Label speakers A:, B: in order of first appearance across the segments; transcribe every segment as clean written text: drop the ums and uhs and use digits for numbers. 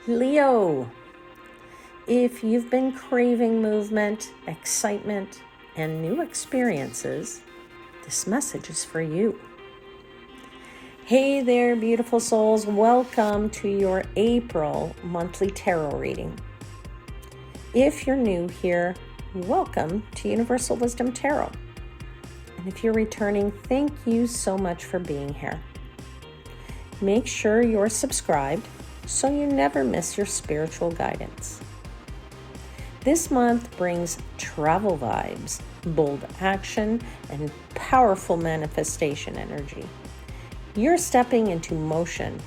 A: Leo, if you've been craving movement, excitement, and new experiences, this message is for you. Hey there, beautiful souls. Welcome to your April monthly tarot reading. If you're new here, welcome to Universal Wisdom Tarot. And if you're returning, thank you so much for being here. Make sure you're subscribed so you never miss your spiritual guidance. This month brings travel vibes, bold action, and powerful manifestation energy. You're stepping into motion,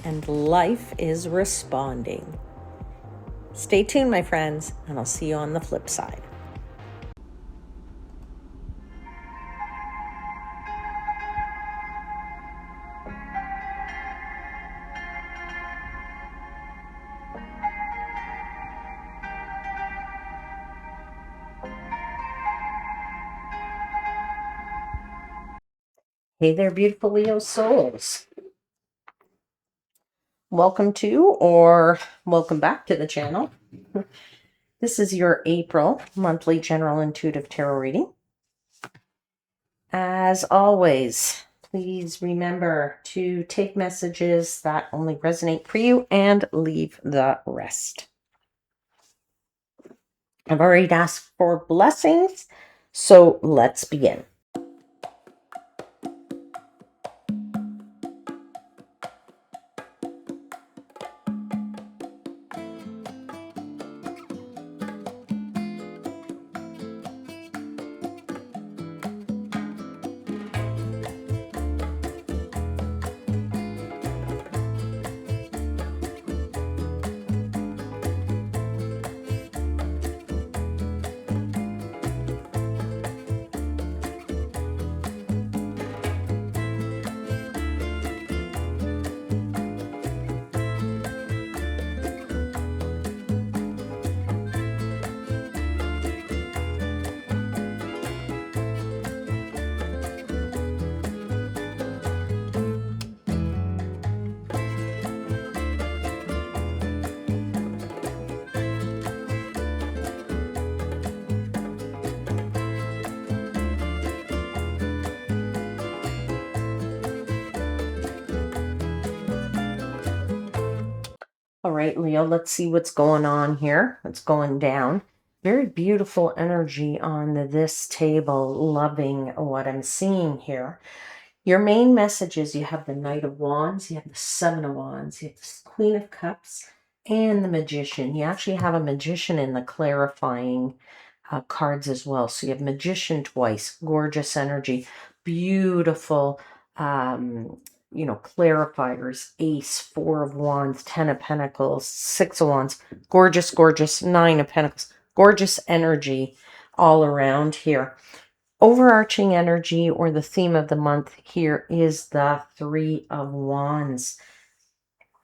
A: and life is responding. Stay tuned, my friends, and I'll see you on the flip side. Hey there, beautiful Leo souls. Welcome to or welcome back to the channel. This is your April monthly general intuitive tarot reading. As always, please remember to take messages that only resonate for you and leave the rest. I've already asked for blessings, so let's begin. All right, Leo, let's see what's going on here. What's going down. Very beautiful energy on this table. Loving what I'm seeing here. Your main message is you have the Knight of Wands, you have the Seven of Wands, you have the Queen of Cups, and the Magician. You actually have a Magician in the clarifying cards as well. So you have Magician twice. Gorgeous energy. Beautiful clarifiers, Ace, Four of Wands, Ten of Pentacles, Six of Wands, gorgeous, gorgeous, Nine of Pentacles, gorgeous energy all around here. Overarching energy or the theme of the month here is the Three of Wands.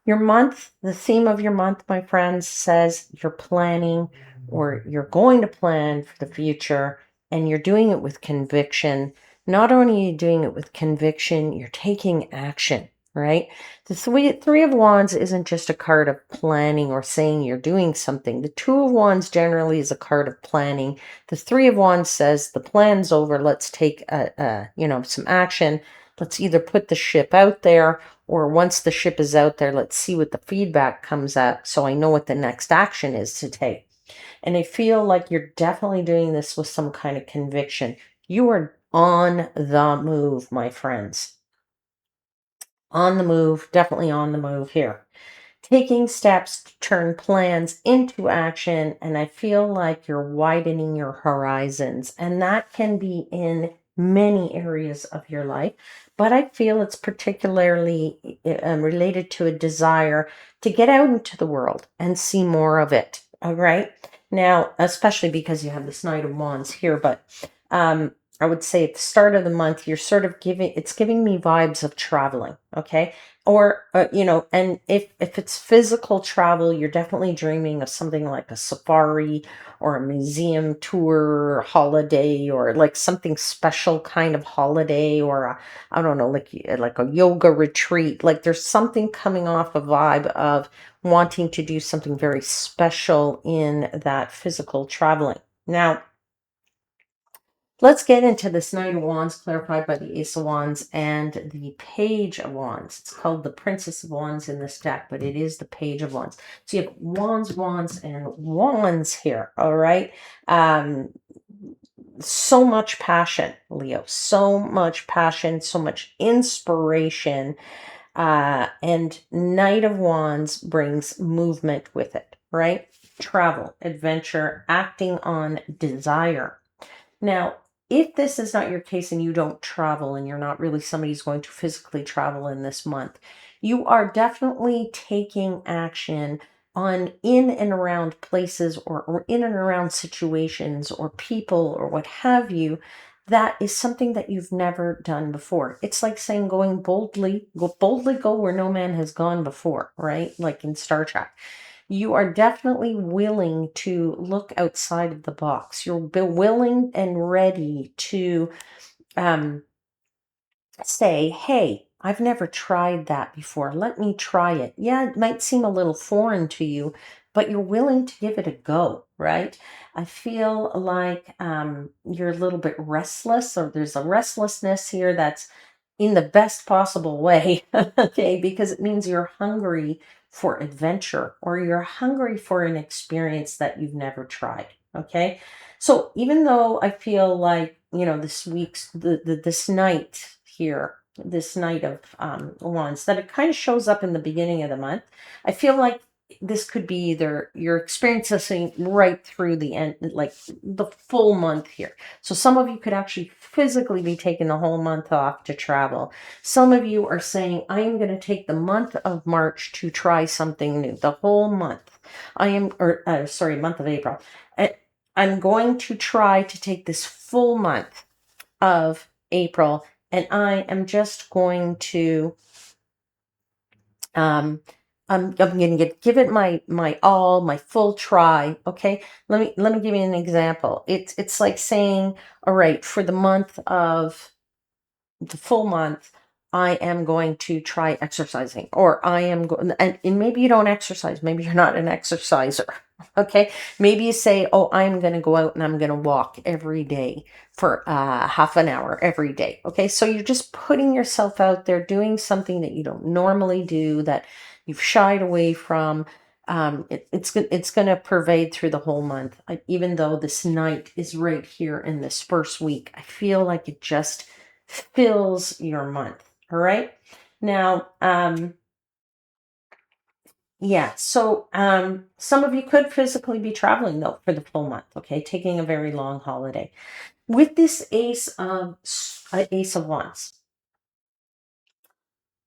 A: Your month, the theme of your month, my friends, says you're planning or you're going to plan for the future and you're doing it with conviction. Not only are you doing it with conviction, you're taking action, right? The three of Wands isn't just a card of planning or saying you're doing something. The Two of Wands generally is a card of planning. The Three of Wands says the plan's over. Let's take some action. Let's either put the ship out there, or once the ship is out there, let's see what the feedback comes at so I know what the next action is to take. And I feel like you're definitely doing this with some kind of conviction. You are on the move, my friends. On the move, definitely on the move here. Taking steps to turn plans into action, and I feel like you're widening your horizons, and that can be in many areas of your life, but I feel it's particularly related to a desire to get out into the world and see more of it. All right. Now, especially because you have this Knight of Wands here, but I would say at the start of the month, you're sort of giving me vibes of traveling. Okay. Or, and if it's physical travel, you're definitely dreaming of something like a safari or a museum tour holiday, or like something special kind of holiday, or I don't know, like a yoga retreat. Like there's something coming off a vibe of wanting to do something very special in that physical traveling. Now, let's get into this Knight of Wands clarified by the Ace of Wands and the Page of Wands. It's called the Princess of Wands in this deck, but it is the Page of Wands. So you have Wands, Wands, and Wands here, all right? So much passion, Leo. So much passion, so much inspiration. And Knight of Wands brings movement with it, right? Travel, adventure, acting on desire. Now, if this is not your case and you don't travel and you're not really somebody who's going to physically travel in this month, you are definitely taking action on in and around places, or in and around situations or people or what have you. That is something that you've never done before. It's like saying going boldly, go where no man has gone before, right? Like in Star Trek. You are definitely willing to look outside of the box. You're willing and ready to um, say, hey, I've never tried that before. Let me try it. Yeah, it might seem a little foreign to you, but you're willing to give it a go, right? I feel like you're a little bit restless, or there's a restlessness here that's in the best possible way, okay? Because it means you're hungry for adventure, or you're hungry for an experience that you've never tried, okay? So even though I feel like, this week's this night here, this Knight of Wands, that it kind of shows up in the beginning of the month, I feel like this could be either you're experiencing right through the end, like the full month here. So some of you could actually physically be taking the whole month off to travel. Some of you are saying, I am going to take the month of March to try something new, the whole month. Month of April. I'm going to try to take this full month of April, and I am just going to I'm going to give it my all, my full try. Okay, let me give you an example. It's like saying, all right, for the full month, I am going to try exercising, or I am going, and maybe you don't exercise, maybe you're not an exerciser. Okay, maybe you say, oh, I'm going to go out and I'm going to walk every day for half an hour every day. Okay, so you're just putting yourself out there, doing something that you don't normally do, that you've shied away from. It's going to pervade through the whole month. Even though this night is right here in this first week, I feel like it just fills your month. All right. Now, yeah, so some of you could physically be traveling though for the full month, okay, taking a very long holiday. With this Ace of Wands,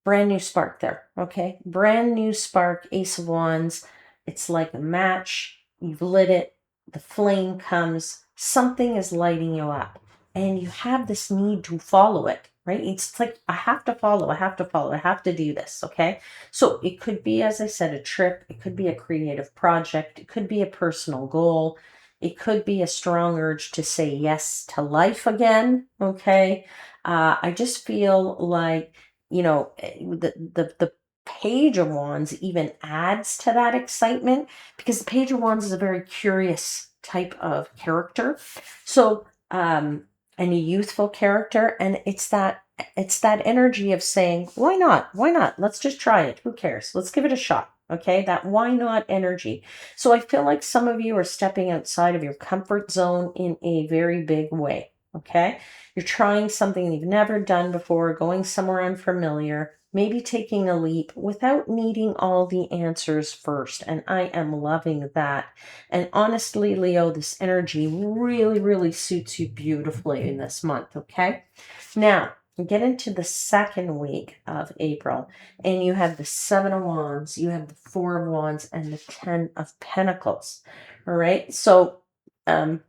A: brand new spark there, okay? Brand new spark, Ace of Wands. It's like a match. You've lit it. The flame comes. Something is lighting you up. And you have this need to follow it, right? It's like, I have to follow. I have to follow. I have to do this, okay? So it could be, as I said, a trip. It could be a creative project. It could be a personal goal. It could be a strong urge to say yes to life again, okay? I just feel like, the Page of Wands even adds to that excitement, because the Page of Wands is a very curious type of character. So and a youthful character, and it's that energy of saying, why not, let's just try it, who cares, let's give it a shot. Okay, that why not energy. So I feel like some of you are stepping outside of your comfort zone in a very big way. Okay, you're trying something you've never done before, going somewhere unfamiliar, maybe taking a leap without needing all the answers first. And I am loving that. And honestly, Leo, this energy really, really suits you beautifully in this month. Okay. Now, get into the second week of April, and you have the Seven of Wands, you have the Four of Wands, and the Ten of Pentacles. All right. So, this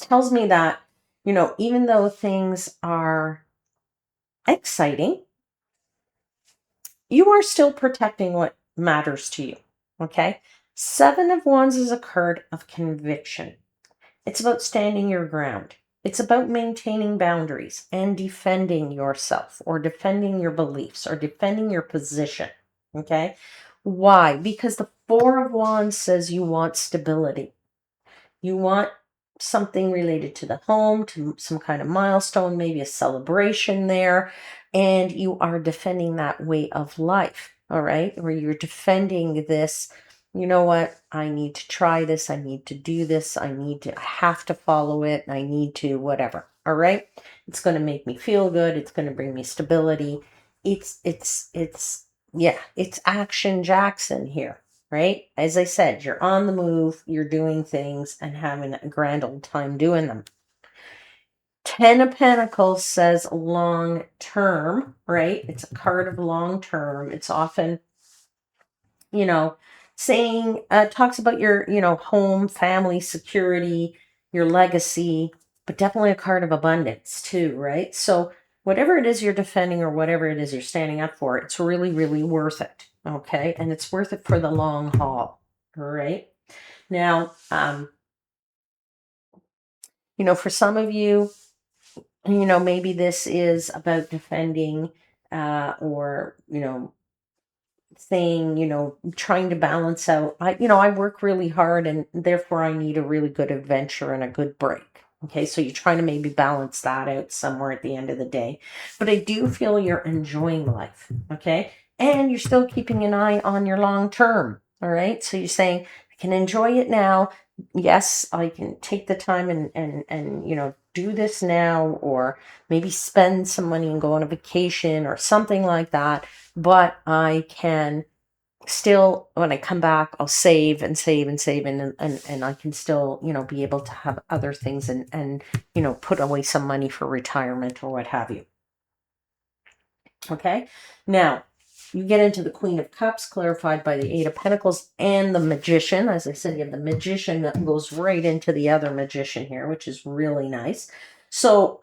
A: tells me that even though things are exciting, you are still protecting what matters to you. Okay. Seven of Wands is a card of conviction. It's about standing your ground. It's about maintaining boundaries and defending yourself or defending your beliefs or defending your position. Okay. Why? Because the Four of Wands says you want stability. You want something related to the home, to some kind of milestone, maybe a celebration there, and you are defending that way of life, all right? Or you're defending this, you know what? I need to try this, I need to do this, I have to follow it, I need to whatever, all right? It's going to make me feel good, it's going to bring me stability. Yeah, it's Action Jackson here, right? As I said, you're on the move, you're doing things and having a grand old time doing them. Ten of Pentacles says long term, right? It's a card of long term. It's often, saying, talks about your, home, family, security, your legacy, but definitely a card of abundance too, right? So whatever it is you're defending or whatever it is you're standing up for, it's really, really worth it. Okay. And it's worth it for the long haul. All right. Now, for some of you, maybe this is about defending, or, saying, trying to balance out. I work really hard and therefore I need a really good adventure and a good break. Okay, so you're trying to maybe balance that out somewhere at the end of the day. But I do feel you're enjoying life. Okay, and you're still keeping an eye on your long term. All right, so you're saying, I can enjoy it now. Yes, I can take the time and do this now, or maybe spend some money and go on a vacation or something like that, but I can still, when I come back, I'll save and save and save, and I can still, be able to have other things and put away some money for retirement or what have you. Okay. Now, you get into the Queen of Cups, clarified by the Eight of Pentacles, and the Magician. As I said, you have the Magician that goes right into the other Magician here, which is really nice. So,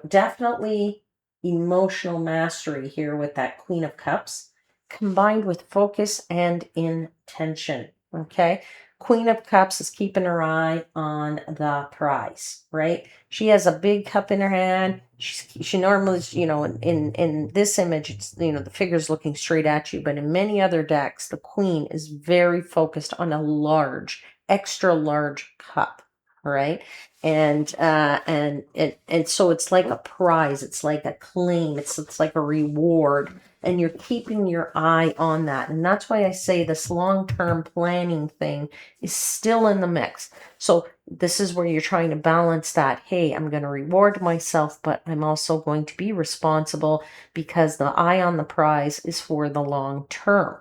A: definitely emotional mastery here with that Queen of Cups, combined with focus and intention. Okay. Queen of Cups is keeping her eye on the prize, right? She has a big cup in her hand. She normally, in this image, it's, the figure's looking straight at you, but in many other decks, the queen is very focused on a large, extra large cup, all right? And so it's like a prize, it's like a claim, it's like a reward, and you're keeping your eye on that. And that's why I say this long-term planning thing is still in the mix. So this is where you're trying to balance that. Hey, I'm going to reward myself, but I'm also going to be responsible because the eye on the prize is for the long term.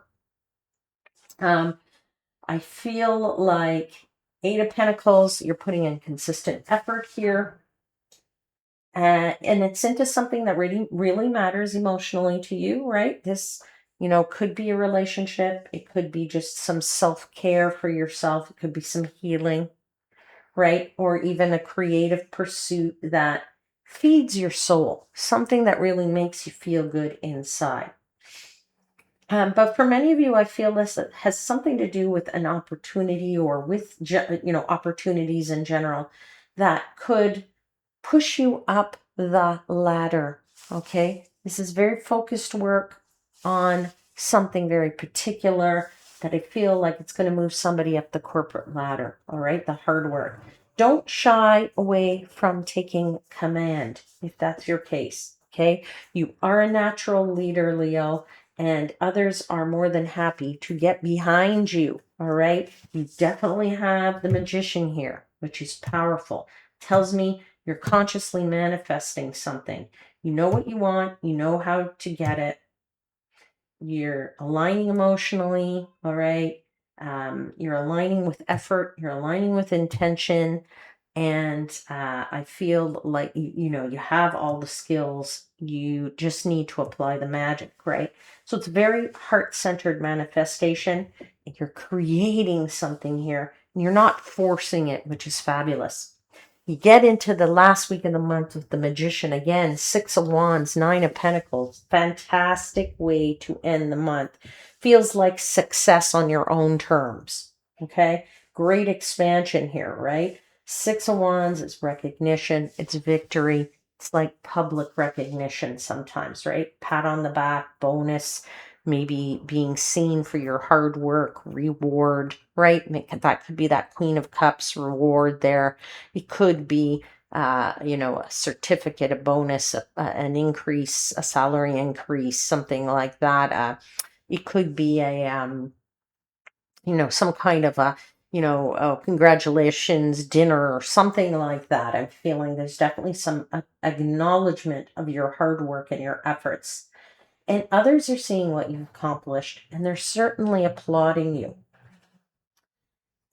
A: I feel like Eight of Pentacles, you're putting in consistent effort here. And it's into something that really, really matters emotionally to you, right? This, could be a relationship. It could be just some self-care for yourself. It could be some healing, right? Or even a creative pursuit that feeds your soul, something that really makes you feel good inside. But for many of you, I feel this has something to do with an opportunity or with, opportunities in general that could push you up the ladder. Okay. This is very focused work on something very particular that I feel like it's going to move somebody up the corporate ladder. All right. The hard work. Don't shy away from taking command if that's your case. Okay. You are a natural leader, Leo, and others are more than happy to get behind you. All right. You definitely have the Magician here, which is powerful. Tells me you're consciously manifesting something. You know what you want. You know how to get it. You're aligning emotionally. All right. You're aligning with effort. You're aligning with intention. And I feel like, you have all the skills. You just need to apply the magic, right? So it's very heart-centered manifestation. You're creating something here. And you're not forcing it, which is fabulous. You get into the last week of the month with the Magician again, 6 of Wands, 9 of Pentacles. Fantastic way to end the month. Feels like success on your own terms. Okay, great expansion here, right? 6 of Wands is recognition, it's victory. It's like public recognition sometimes, right? Pat on the back, bonus, maybe being seen for your hard work, reward, right? That could be that Queen of Cups reward there. It could be, a certificate, a bonus, an increase, a salary increase, something like that. It could be some kind of a, oh, congratulations dinner or something like that. I'm feeling there's definitely some acknowledgement of your hard work and your efforts. And others are seeing what you've accomplished, and they're certainly applauding you.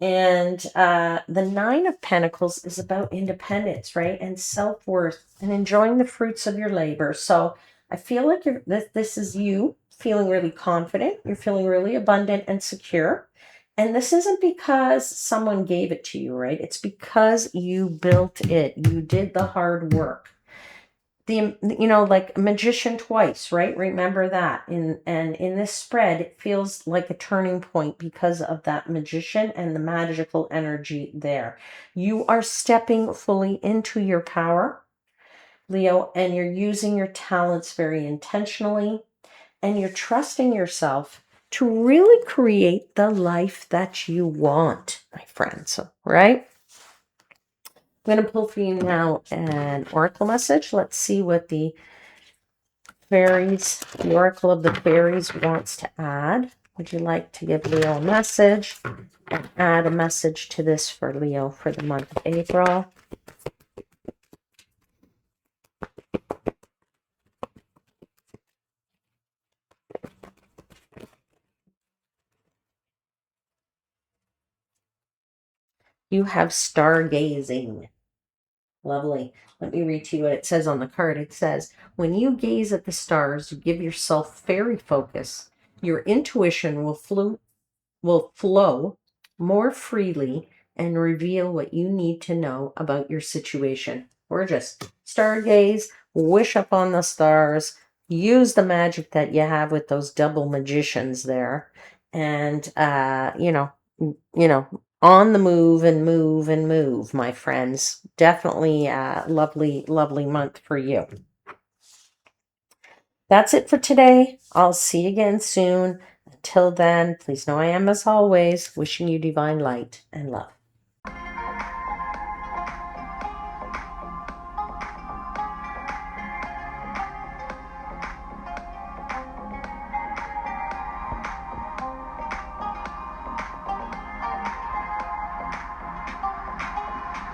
A: And the 9 of Pentacles is about independence, right? And self-worth and enjoying the fruits of your labor. So I feel like this is you feeling really confident. You're feeling really abundant and secure. And this isn't because someone gave it to you, right? It's because you built it. You did the hard work. Like Magician twice, right? Remember that. In this spread, it feels like a turning point because of that Magician and the magical energy there. You are stepping fully into your power, Leo, and you're using your talents very intentionally, and you're trusting yourself to really create the life that you want, my friends, right? I'm going to pull for you now an oracle message. Let's see what the fairies, the oracle of the fairies wants to add. Would you like to give Leo a message and add a message to this for Leo for the month of April? You have stargazing. Lovely. Let me read to you what it says on the card. It says, when you gaze at the stars, you give yourself fairy focus. Your intuition will flow more freely and reveal what you need to know about your situation. Gorgeous. Stargaze, wish up on the stars, use the magic that you have with those double magicians there, and on the move and move and move, my friends. Definitely a lovely, lovely month for you. That's it for today. I'll see you again soon. Until then, please know I am, as always, wishing you divine light and love.